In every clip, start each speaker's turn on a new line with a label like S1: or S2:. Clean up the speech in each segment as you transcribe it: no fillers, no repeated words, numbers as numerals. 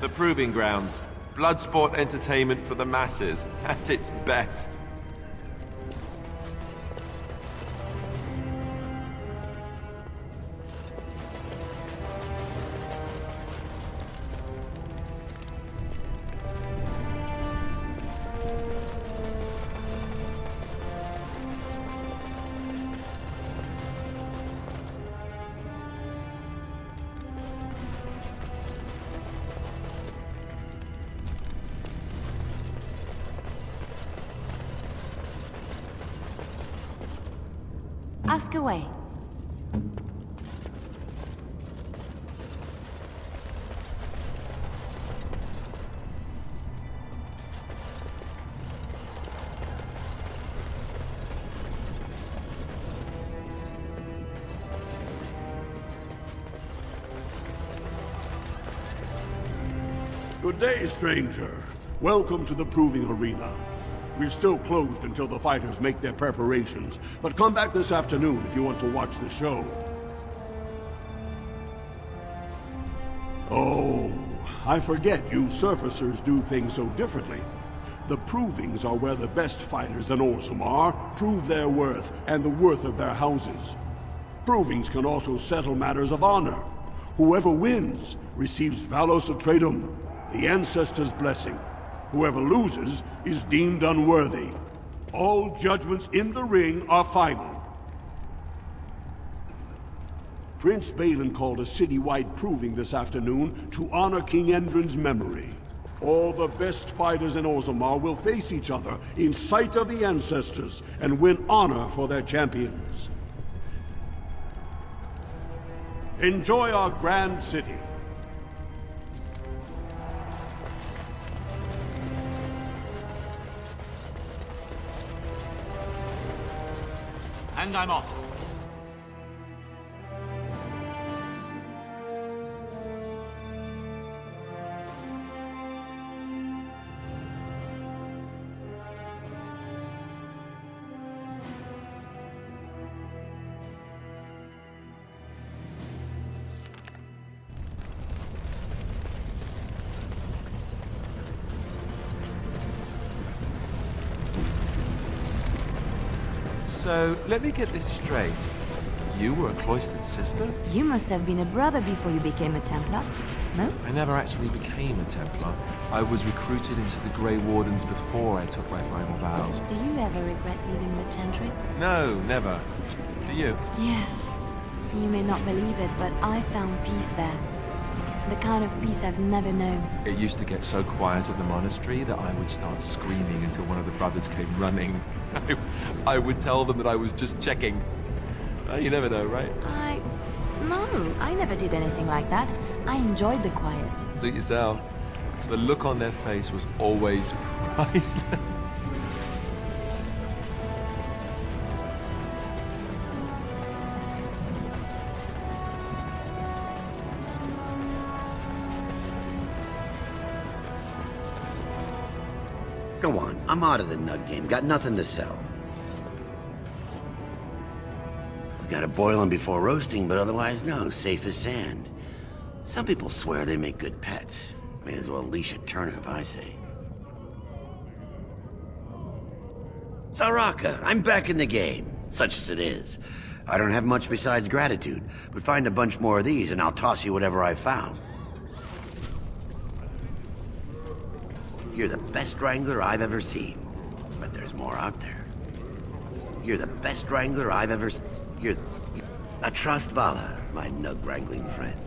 S1: The proving grounds. Bloodsport entertainment for the masses, at its best.
S2: Ask away.
S3: Good day, stranger. Welcome to the proving arena. We're still closed until the fighters make their preparations, but come back this afternoon if you want to watch the show. Oh, I forget you surfacers do things so differently. The provings are where the best fighters in Orzammar prove their worth and the worth of their houses. Provings can also settle matters of honor. Whoever wins receives Valos Atreidum, the ancestors' blessing. Whoever loses is deemed unworthy. All judgments in the ring are final. Prince Balin called a citywide proving this afternoon to honor King Endrin's memory. All the best fighters in Orzammar will face each other in sight of the ancestors and win honor for their champions. Enjoy our grand city.
S4: And I'm off.
S1: So, let me get this straight. You were a cloistered sister?
S2: You must have been a brother before you became a Templar, no?
S1: I never actually became a Templar. I was recruited into the Grey Wardens before I took my final vows.
S2: Do you ever regret leaving the Chantry?
S1: No, never. Do you?
S2: Yes. You may not believe it, but I found peace there. The kind of peace I've never known.
S1: It used to get so quiet at the monastery that I would start screaming until one of the brothers came running. I would tell them that I was just checking. You never know, right?
S2: No, I never did anything like that. I enjoyed the quiet.
S1: Suit yourself. The look on their face was always priceless.
S5: Go on, I'm out of the nug game. Got nothing to sell. We gotta boil them before roasting, but otherwise no, safe as sand. Some people swear they make good pets. May as well leash a turnip, I say. Saraka, I'm back in the game, such as it is. I don't have much besides gratitude, but find a bunch more of these and I'll toss you whatever I found. You're the best wrangler I've ever seen. But there's more out there. You're the best wrangler I've ever seen. You're... I trust Vala, my nug wrangling friend.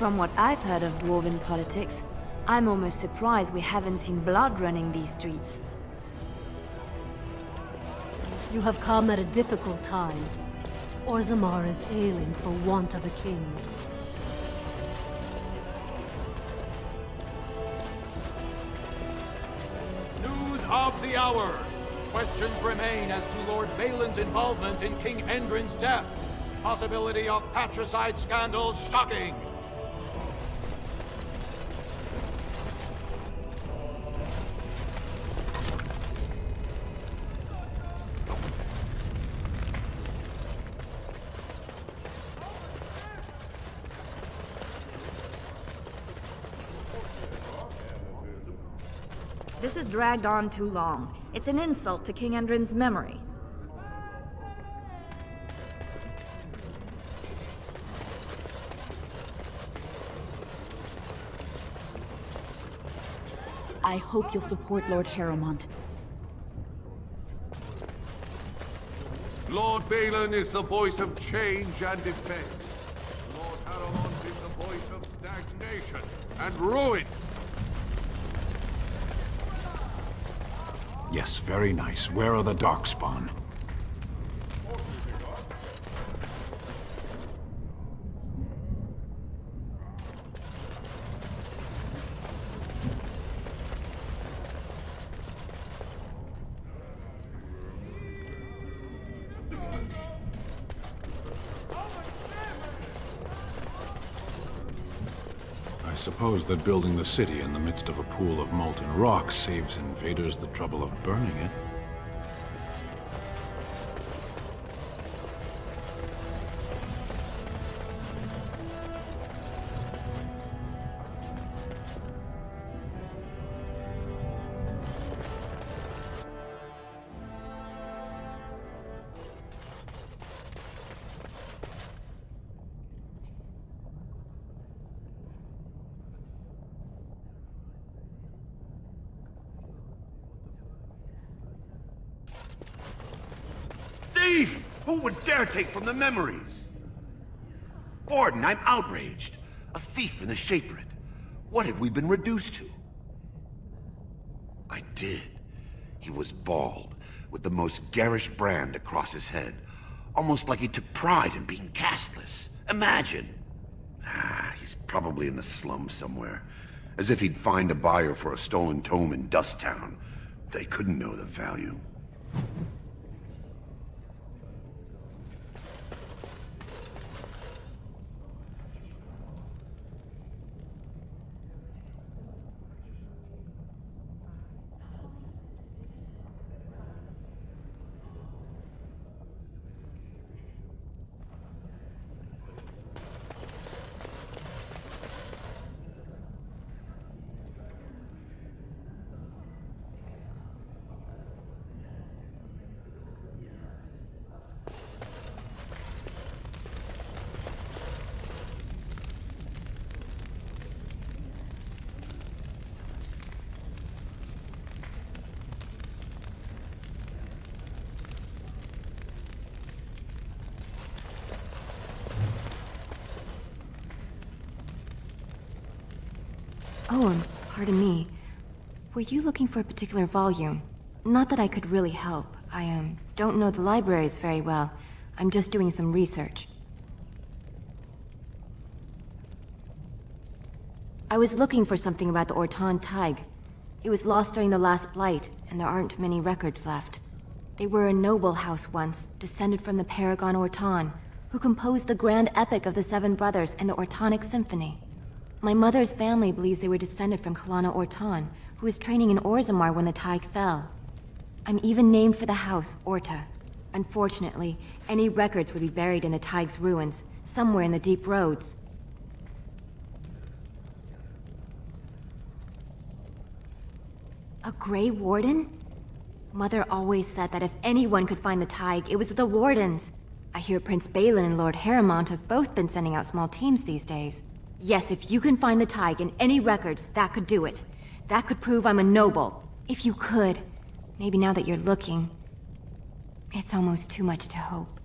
S2: From what I've heard of dwarven politics, I'm almost surprised we haven't seen blood running these streets.
S6: You have come at a difficult time. Orzammar is ailing for want of a king.
S4: News of the hour. Questions remain as to Lord Valen's involvement in King Endrin's death. Possibility of patricide scandal shocking.
S7: This has dragged on too long. It's an insult to King Endrin's memory.
S8: I hope you'll support Lord Harrowmont.
S9: Lord Valen is the voice of change and defense. Lord Harrowmont is the voice of stagnation and ruin.
S10: Yes, very nice. Where are the Darkspawn? I suppose that building the city in the midst of a pool of molten rock saves invaders the trouble of burning it.
S5: Thief! Who would dare take from the memories? Orden, I'm outraged. A thief in the Shapered. What have we been reduced to? I did. He was bald, with the most garish brand across his head. Almost like he took pride in being castless. Imagine! He's probably in the slums somewhere. As if he'd find a buyer for a stolen tome in Dusttown. They couldn't know the value.
S2: Oh, pardon me. Were you looking for a particular volume? Not that I could really help. I, don't know the libraries very well. I'm just doing some research. I was looking for something about the Orton Tig. It was lost during the last Blight, and there aren't many records left. They were a noble house once, descended from the Paragon Orton, who composed the grand epic of the Seven Brothers and the Ortonic Symphony. My mother's family believes they were descended from Kalana Orton, who was training in Orzammar when the Tig fell. I'm even named for the house, Orta. Unfortunately, any records would be buried in the Tig's ruins, somewhere in the deep roads. A Grey Warden? Mother always said that if anyone could find the Tig, it was the Wardens. I hear Prince Balin and Lord Harrowmont have both been sending out small teams these days. Yes, if you can find the Tig in any records, that could do it. That could prove I'm a noble. If you could. Maybe now that you're looking. It's almost too much to hope.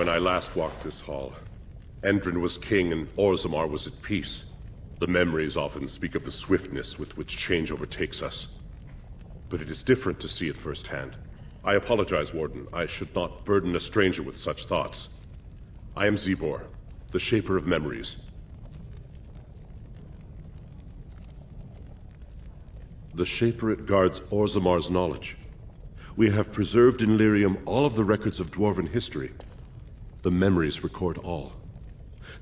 S11: When I last walked this hall, Endrin was king and Orzammar was at peace. The memories often speak of the swiftness with which change overtakes us. But it is different to see it firsthand. I apologize, Warden. I should not burden a stranger with such thoughts. I am Zebor, the Shaper of Memories. The Shaper guards Orzammar's knowledge. We have preserved in Lyrium all of the records of Dwarven history. The memories record all.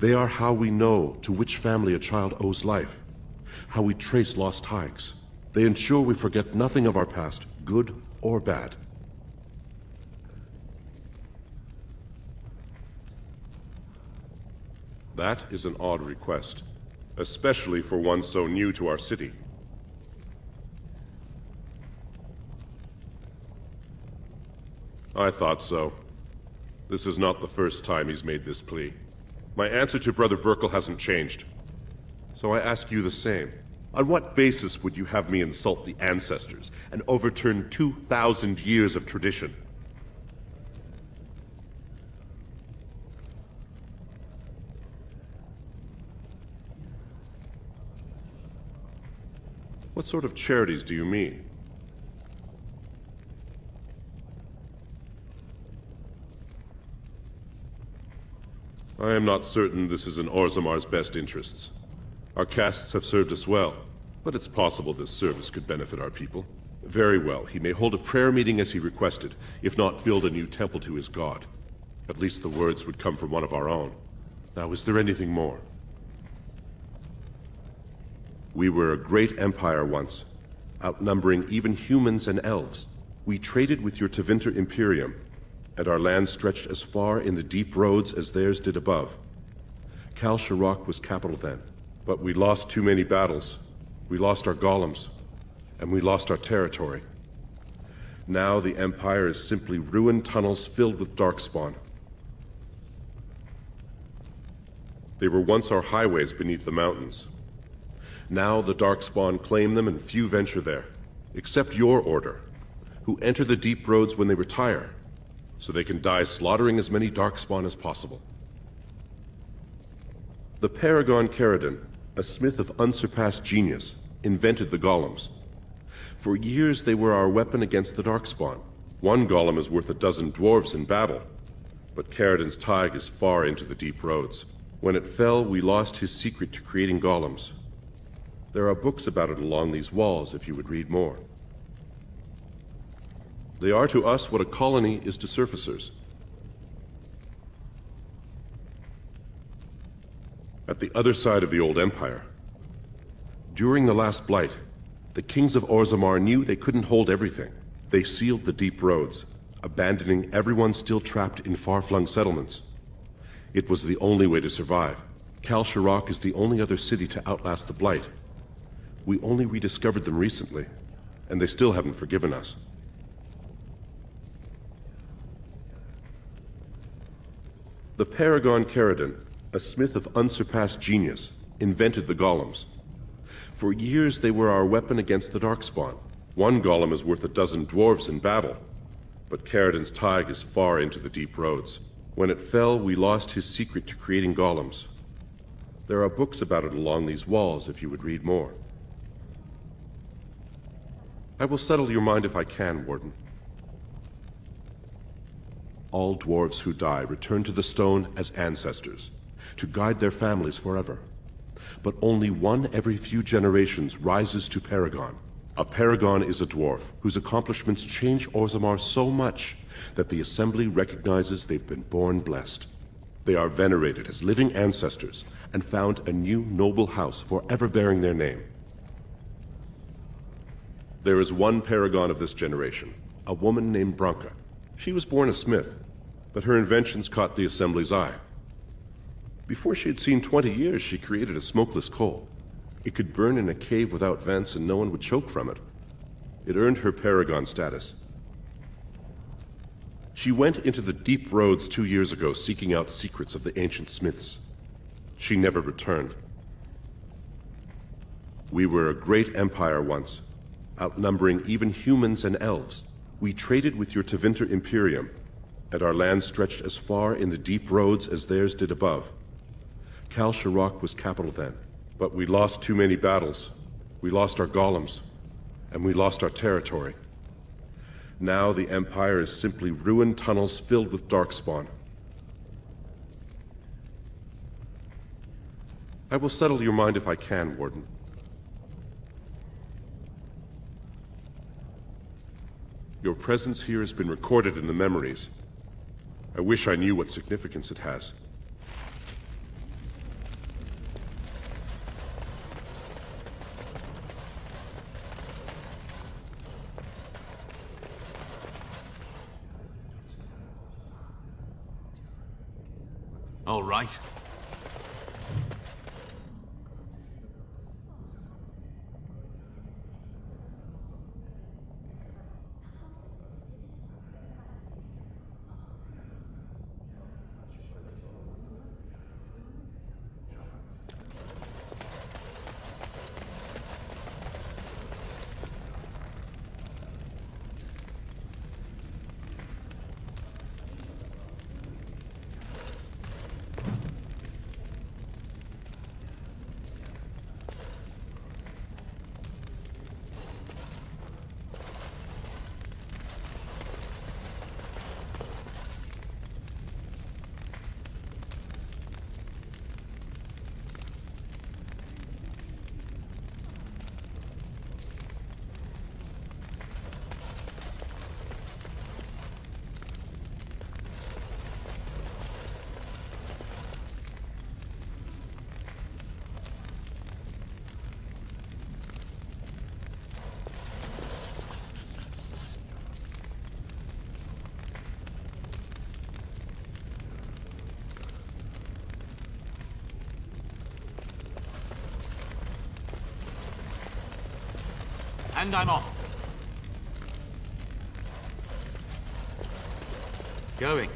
S11: They are how we know to which family a child owes life, how we trace lost ties. They ensure we forget nothing of our past, good or bad. That is an odd request, especially for one so new to our city. I thought so. This is not the first time he's made this plea. My answer to Brother Burkle hasn't changed. So I ask you the same. On what basis would you have me insult the ancestors and overturn 2,000 years of tradition? What sort of charities do you mean? I am not certain this is in Orzammar's best interests. Our castes have served us well, but it's possible this service could benefit our people. Very well, he may hold a prayer meeting as he requested, if not build a new temple to his god. At least the words would come from one of our own. Now, is there anything more? We were a great empire once, outnumbering even humans and elves. We traded with your Tevinter Imperium, and our land stretched as far in the deep roads as theirs did above. Kal Sharok was capital then, but we lost too many battles. We lost our golems, and we lost our territory. Now the Empire is simply ruined tunnels filled with darkspawn. They were once our highways beneath the mountains. Now the darkspawn claim them and few venture there, except your order, who enter the deep roads when they retire, so they can die slaughtering as many darkspawn as possible. The Paragon Caridon, a smith of unsurpassed genius, invented the golems. For years they were our weapon against the darkspawn. One golem is worth a dozen dwarves in battle, but Caridon's tide is far into the deep roads. When it fell, we lost his secret to creating golems. There are books about it along these walls if you would read more. They are to us what a colony is to surfacers. At the other side of the old empire, during the last blight, the kings of Orzammar knew they couldn't hold everything. They sealed the deep roads, abandoning everyone still trapped in far-flung settlements. It was the only way to survive. Kal Sharok is the only other city to outlast the blight. We only rediscovered them recently, and they still haven't forgiven us. The Paragon Caridon, a smith of unsurpassed genius, invented the golems. For years they were our weapon against the darkspawn. One golem is worth a dozen dwarves in battle, but Caridon's tide is far into the deep roads. When it fell, we lost his secret to creating golems. There are books about it along these walls if you would read more. I will settle your mind if I can, Warden. All dwarves who die return to the stone as ancestors, to guide their families forever. But only one every few generations rises to Paragon. A Paragon is a dwarf whose accomplishments change Orzammar so much that the Assembly recognizes they've been born blessed. They are venerated as living ancestors and found a new noble house forever bearing their name. There is one Paragon of this generation, a woman named Branka. She was born a smith, but her inventions caught the Assembly's eye. Before she had seen 20 years, she created a smokeless coal. It could burn in a cave without vents and no one would choke from it. It earned her Paragon status. She went into the deep roads 2 years ago seeking out secrets of the ancient smiths. She never returned. We were a great empire once, outnumbering even humans and elves. We traded with your Tevinter Imperium, and our land stretched as far in the deep roads as theirs did above. Kal Sharok was capital then, but we lost too many battles. We lost our golems, and we lost our territory. Now the Empire is simply ruined tunnels filled with darkspawn. I will settle your mind if I can, Warden. Your presence here has been recorded in the memories. I wish I knew what significance it has.
S1: All right. And I'm off. Going.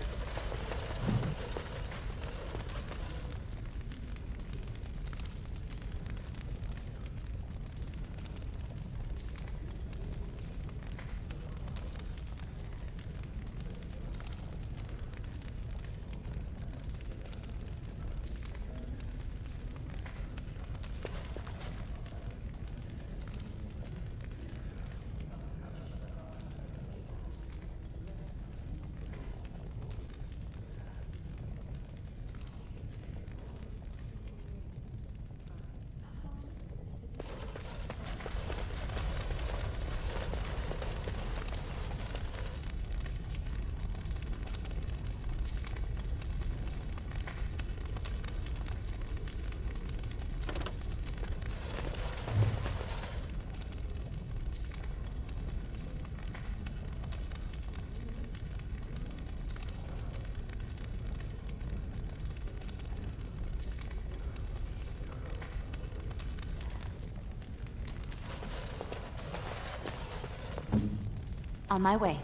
S8: On my way.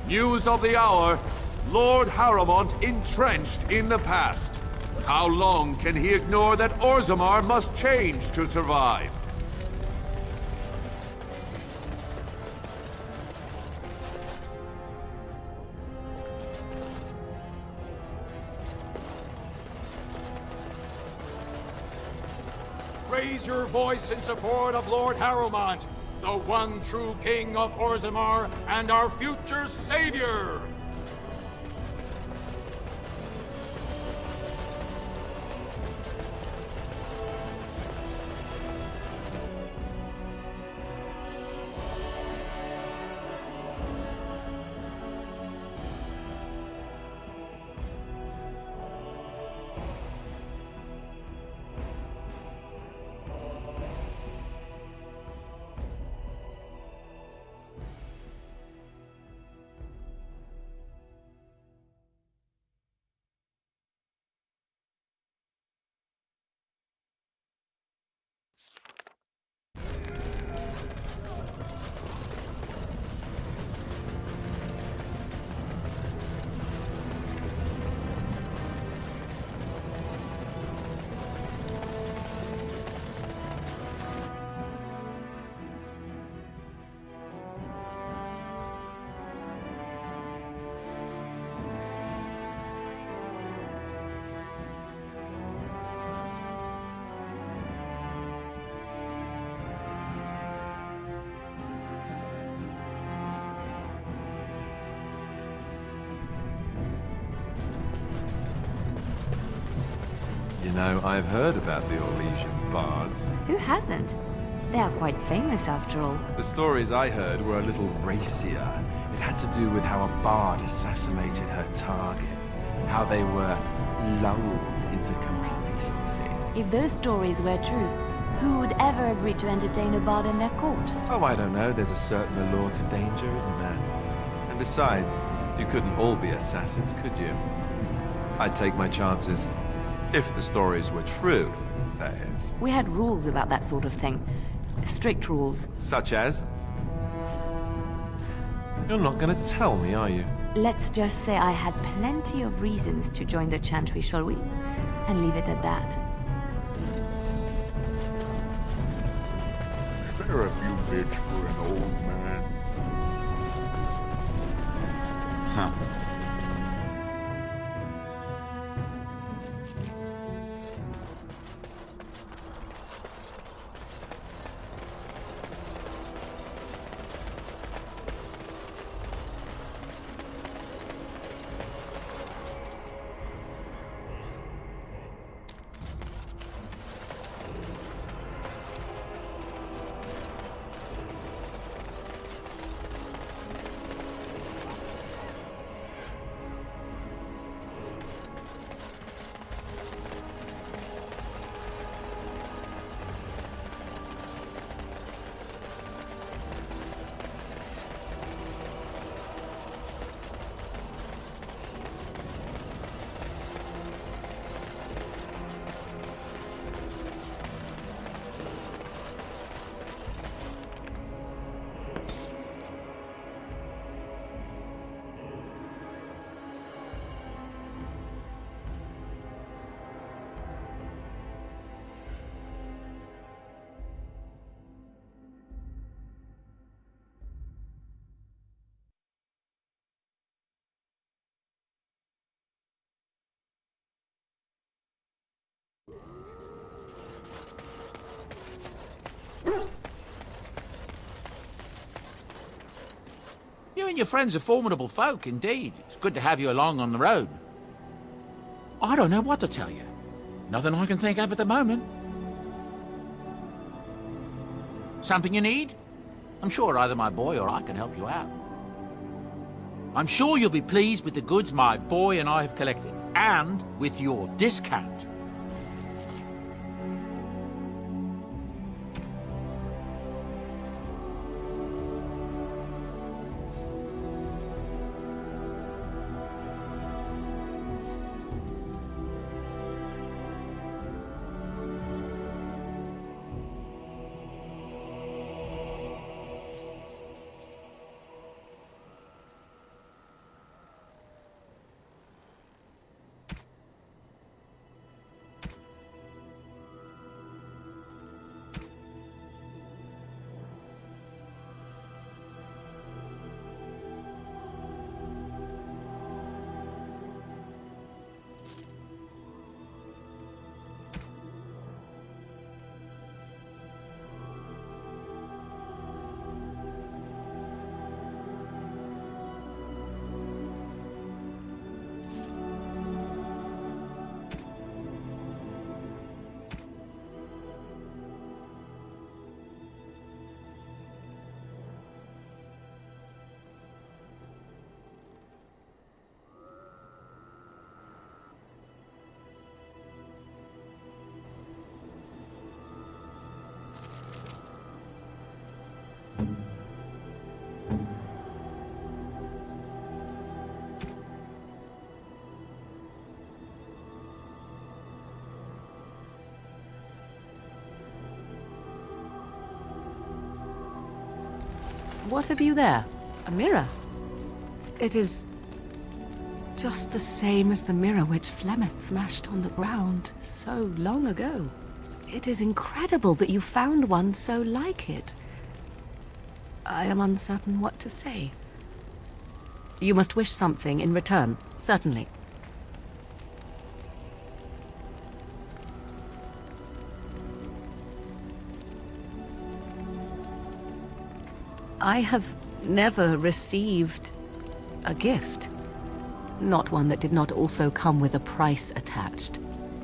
S9: News of the hour. Lord Harrowmont entrenched in the past. How long can he ignore that Orzammar must change to survive?
S4: Raise your voice in support of Lord Harrowmont, the one true king of Orzammar and our future savior!
S1: You know, I've heard about the Orlesian bards.
S7: Who hasn't? They are quite famous after all.
S1: The stories I heard were a little racier. It had to do with how a bard assassinated her target. How they were lulled into complacency.
S8: If those stories were true, who would ever agree to entertain a bard in their court?
S1: Oh, I don't know. There's a certain allure to danger, isn't there? And besides, you couldn't all be assassins, could you? I'd take my chances. If the stories were true, that is.
S8: We had rules about that sort of thing. Strict rules.
S1: Such as? You're not gonna tell me, are you?
S8: Let's just say I had plenty of reasons to join the Chantry, shall we? And leave it at that.
S12: Spare a few bits for an old man.
S1: Huh.
S13: You and your friends are formidable folk, indeed. It's good to have you along on the road. I don't know what to tell you. Nothing I can think of at the moment. Something you need? I'm sure either my boy or I can help you out. I'm sure you'll be pleased with the goods my boy and I have collected, and with your discount.
S14: What have you there? A mirror? It is just the same as the mirror which Flemeth smashed on the ground so long ago. It is incredible that you found one so like it. I am uncertain what to say. You must wish something in return, certainly. I have never received a gift. Not one that did not also come with a price attached.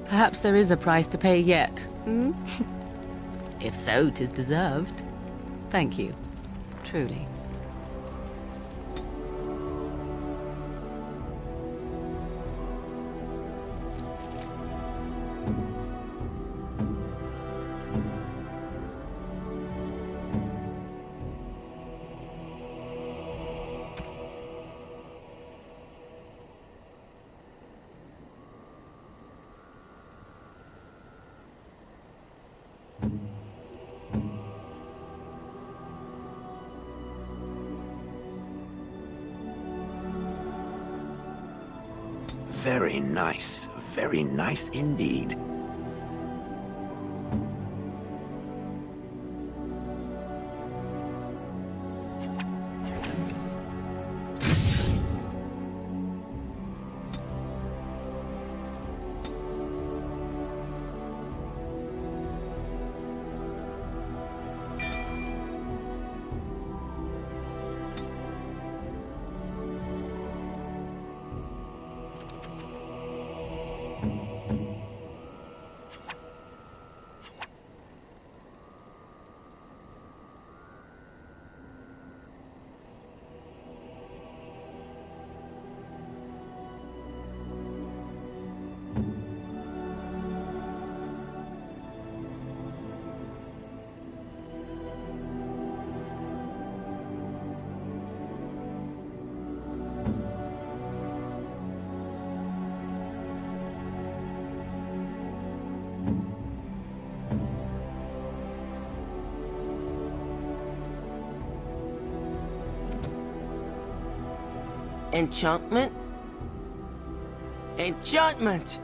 S14: Perhaps there is a price to pay yet, hmm? If so, 'tis deserved. Thank you. Truly.
S5: Very nice indeed.
S15: Enchantment? Enchantment!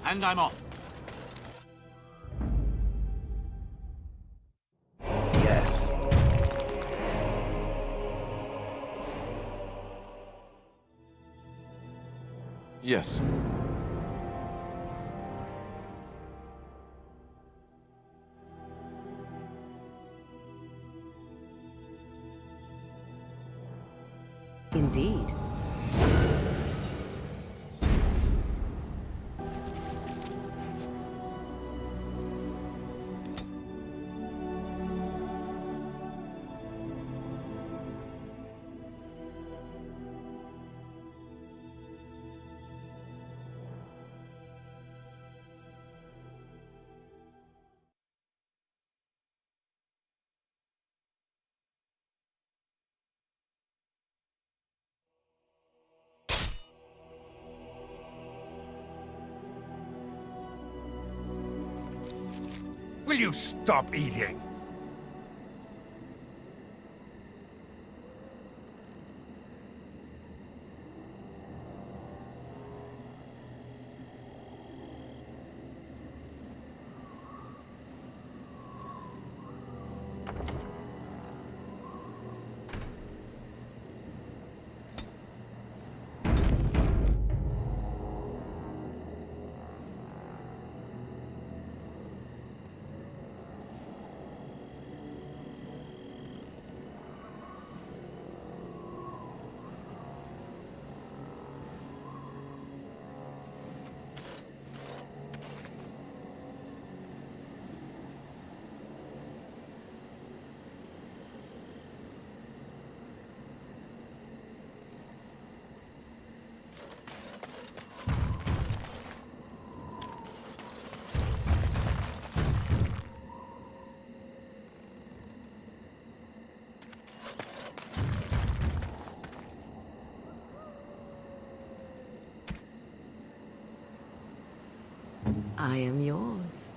S13: And I'm off.
S5: Yes.
S1: Yes.
S14: Indeed.
S12: Will you stop eating?
S14: I am yours.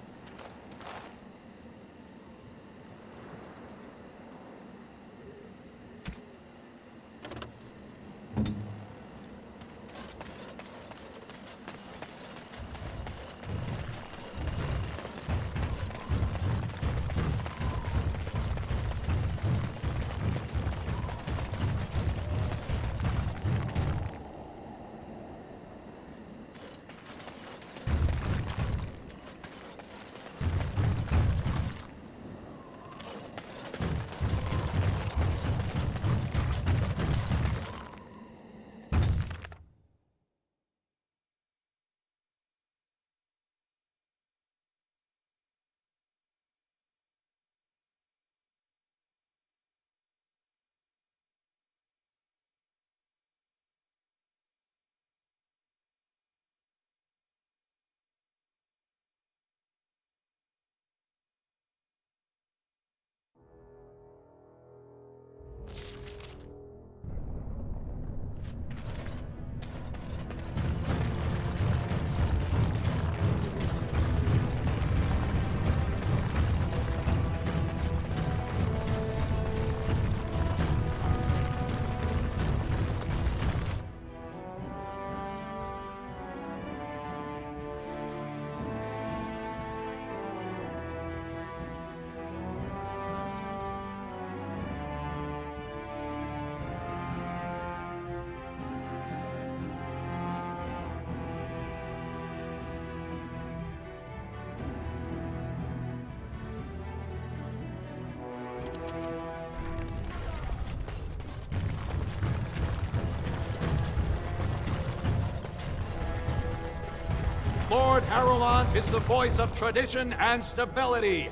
S4: Lord Harrowmont is the voice of tradition and stability.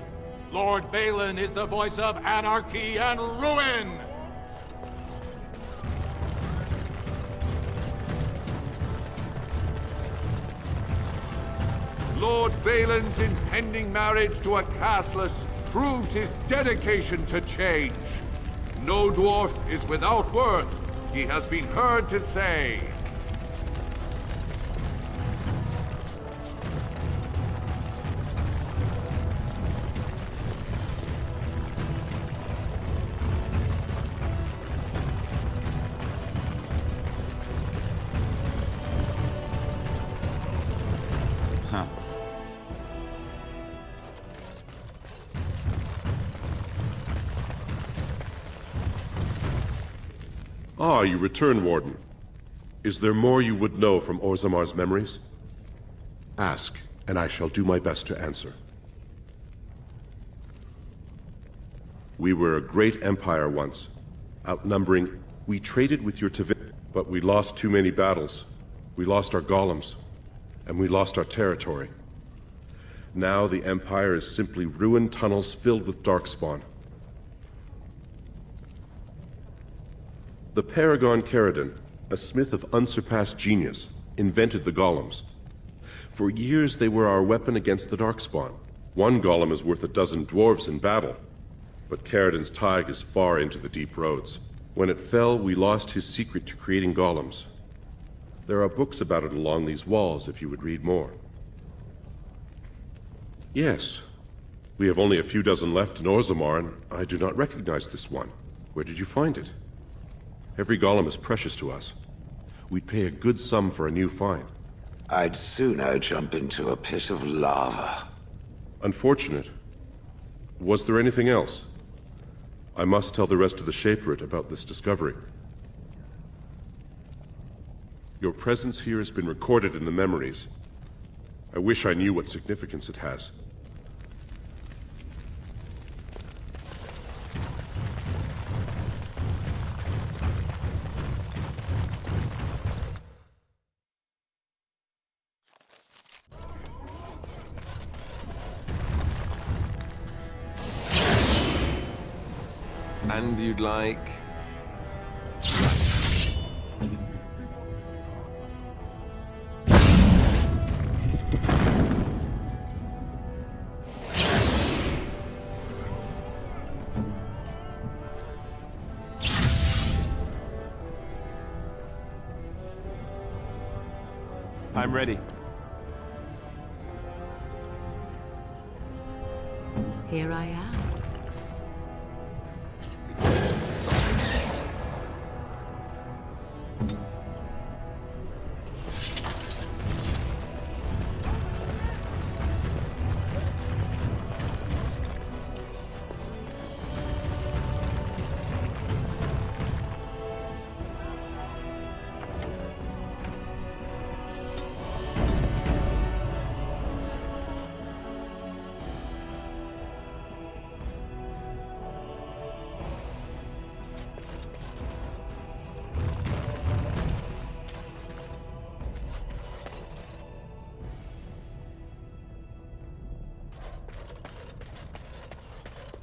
S4: Lord Balin is the voice of anarchy and ruin.
S9: Lord Balin's impending marriage to a castless proves his dedication to change. No dwarf is without worth, he has been heard to say.
S11: Ah, you return, Warden. Is there more you would know from Orzamar's memories? Ask, and I shall do my best to answer. We were a great empire once, outnumbering. We traded with your but we lost too many battles. We lost our golems, and we lost our territory. Now the empire is simply ruined tunnels filled with darkspawn. The Paragon Caridon, a smith of unsurpassed genius, invented the golems. For years they were our weapon against the darkspawn. One golem is worth a dozen dwarves in battle, but Caridon's tide is far into the deep roads. When it fell, we lost his secret to creating golems. There are books about it along these walls if you would read more. Yes, we have only a few dozen left in Orzammar, and I do not recognize this one. Where did you find it? Every golem is precious to us. We'd pay a good sum for a new find.
S15: I'd sooner jump into a pit of lava.
S11: Unfortunate. Was there anything else? I must tell the rest of the Shaperate about this discovery. Your presence here has been recorded in the memories. I wish I knew what significance it has.
S1: And you'd like... I'm ready.
S14: here I am.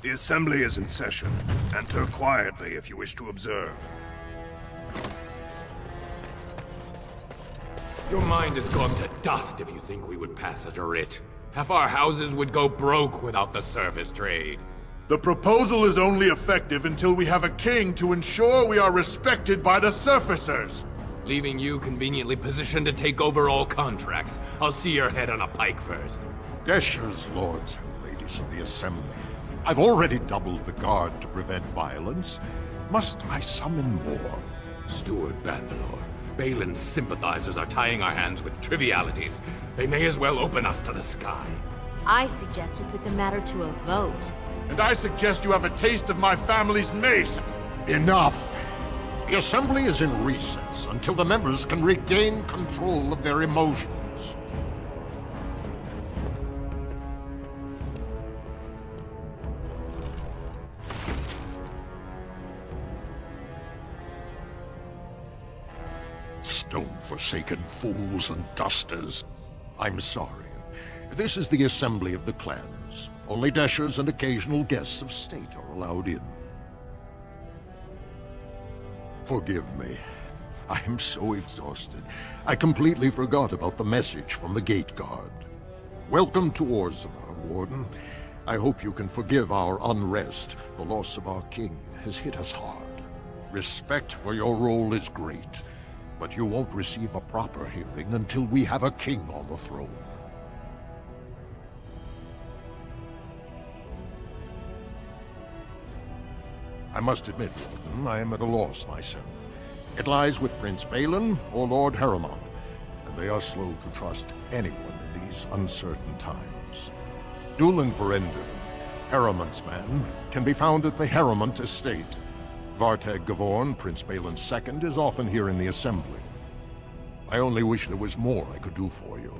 S12: The Assembly is in session. Enter quietly if you wish to observe.
S4: Your mind has gone to dust if you think we would pass such a writ. Half our houses would go broke without the service trade.
S16: The proposal is only effective until we have a king to ensure we are respected by the surfacers.
S4: Leaving you conveniently positioned to take over all contracts. I'll see your head on a pike first.
S17: Deshers, lords and ladies of the Assembly. I've already doubled the guard to prevent violence. Must I summon more?
S4: Steward Bandalore, Balin's sympathizers are tying our hands with trivialities. They may as well open us to the sky.
S6: I suggest we put the matter to a vote.
S16: And I suggest you have a taste of my family's mace.
S17: Enough! The Assembly is in recess until the members can regain control of their emotions. Stone-forsaken fools and dusters. I'm sorry. This is the Assembly of the Clans. Only Deshers and occasional guests of state are allowed in. Forgive me. I am so exhausted. I completely forgot about the message from the gate guard. Welcome to Orzammar, Warden. I hope you can forgive our unrest. The loss of our king has hit us hard. Respect for your role is great, but you won't receive a proper hearing until we have a king on the throne. I must admit, Warden, I am at a loss myself. It lies with Prince Balin or Lord Harrowmont, and they are slow to trust anyone in these uncertain times. Dulin Ferendon, Harrowmont's man, can be found at the Harrowmont estate. Vartag Gavorn, Prince Balin's second, is often here in the Assembly. I only wish there was more I could do for you.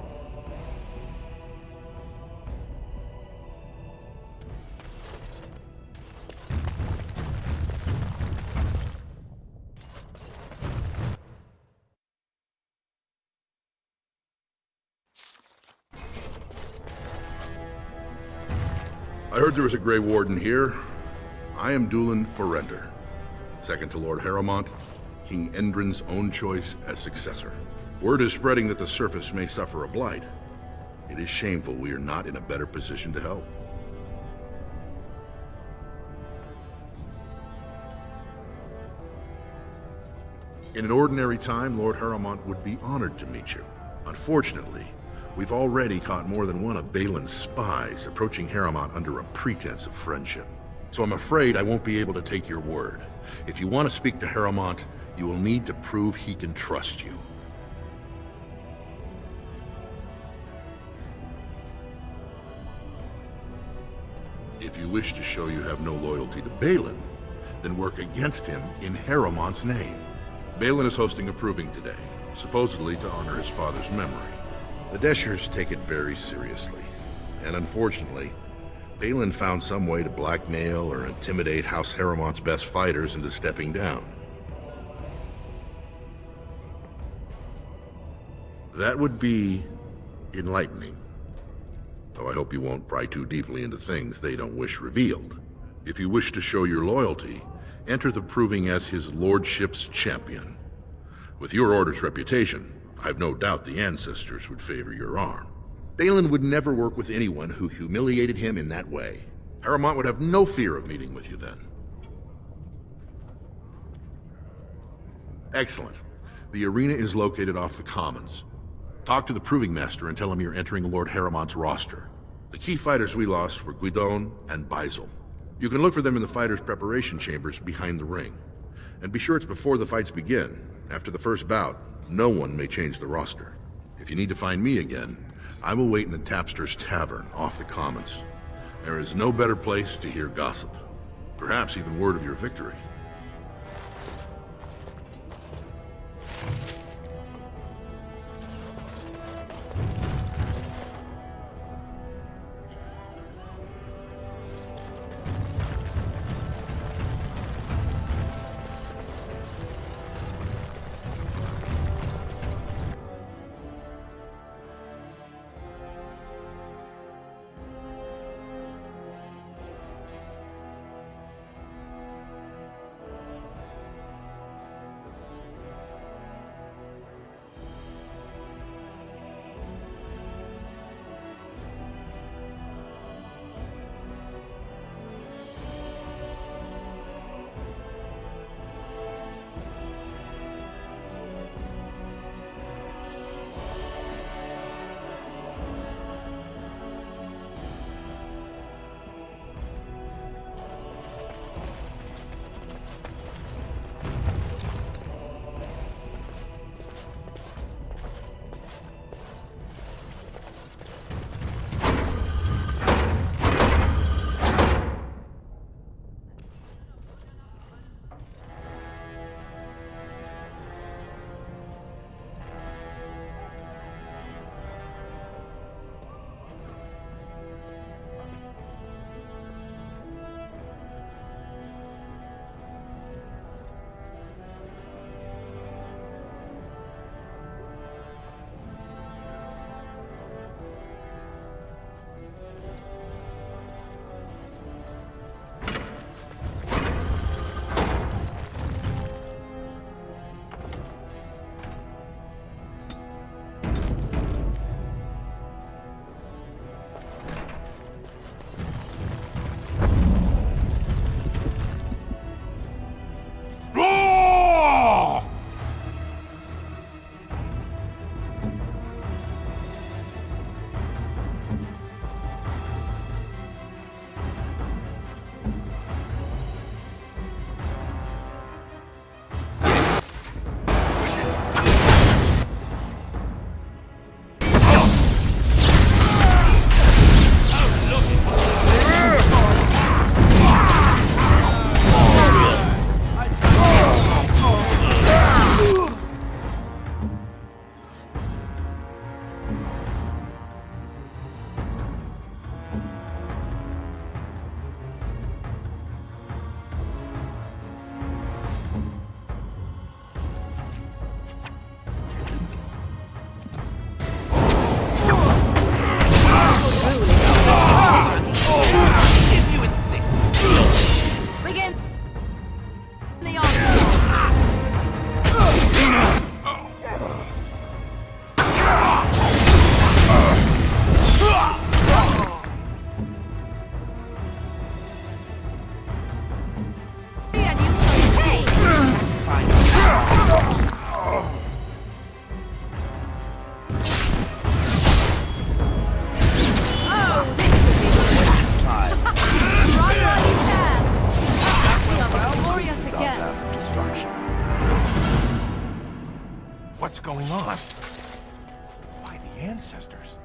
S18: I heard there was a Grey Warden here. I am Dulin Ferendon, second to Lord Harrowmont, King Endrin's own choice as successor. Word is spreading that the surface may suffer a blight. It is shameful we are not in a better position to help. In an ordinary time, Lord Harrowmont would be honored to meet you. Unfortunately, we've already caught more than one of Balin's spies approaching Harrowmont under a pretense of friendship. So I'm afraid I won't be able to take your word. If you want to speak to Harrowmont, you will need to prove he can trust you. If you wish to show you have no loyalty to Balin, then work against him in Harrowmont's name. Balin is hosting a proving today, supposedly to honor his father's memory. The Deshers take it very seriously, and unfortunately, Balin found some way to blackmail or intimidate House Harrowmont's best fighters into stepping down. That would be enlightening. Though I hope you won't pry too deeply into things they don't wish revealed. If you wish to show your loyalty, enter the proving as his lordship's champion. With your order's reputation, I've no doubt the ancestors would favor your arm. Balin would never work with anyone who humiliated him in that way. Harrowmont would have no fear of meeting with you then. Excellent. The arena is located off the Commons. Talk to the Proving Master and tell him you're entering Lord Harrowmont's roster. The key fighters we lost were Guidon and Beisel. You can look for them in the fighters' preparation chambers behind the ring. And be sure it's before the fights begin. After the first bout, no one may change the roster. If you need to find me again, I will wait in the Tapster's Tavern off the Commons. There is no better place to hear gossip. Perhaps even word of your victory.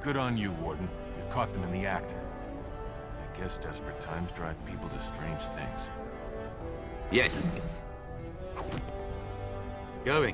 S19: Good on you, Warden. You caught them in the act. I guess desperate times drive people to strange things.
S20: Yes. Going.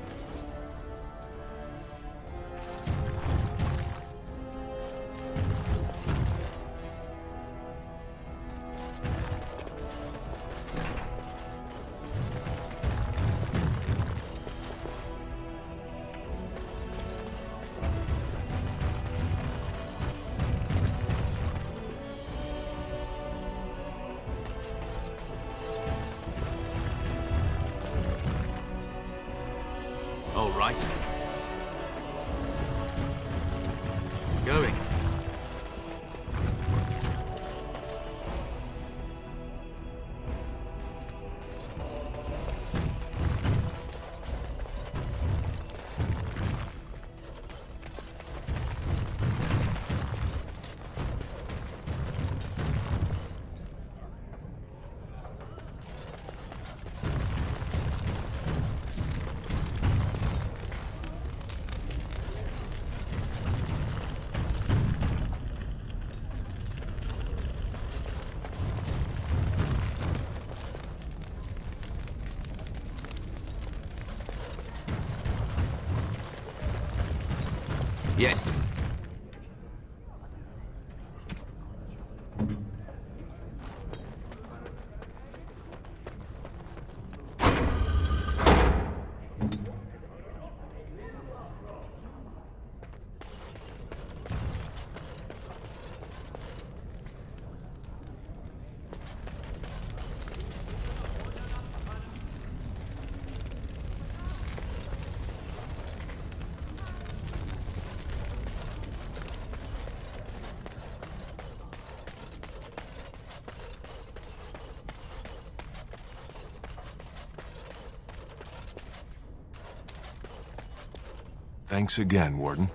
S20: All right. Going. Yes.
S19: Thanks again, Warden.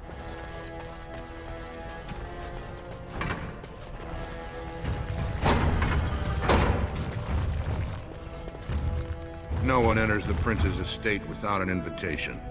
S18: No one enters the prince's estate without an invitation.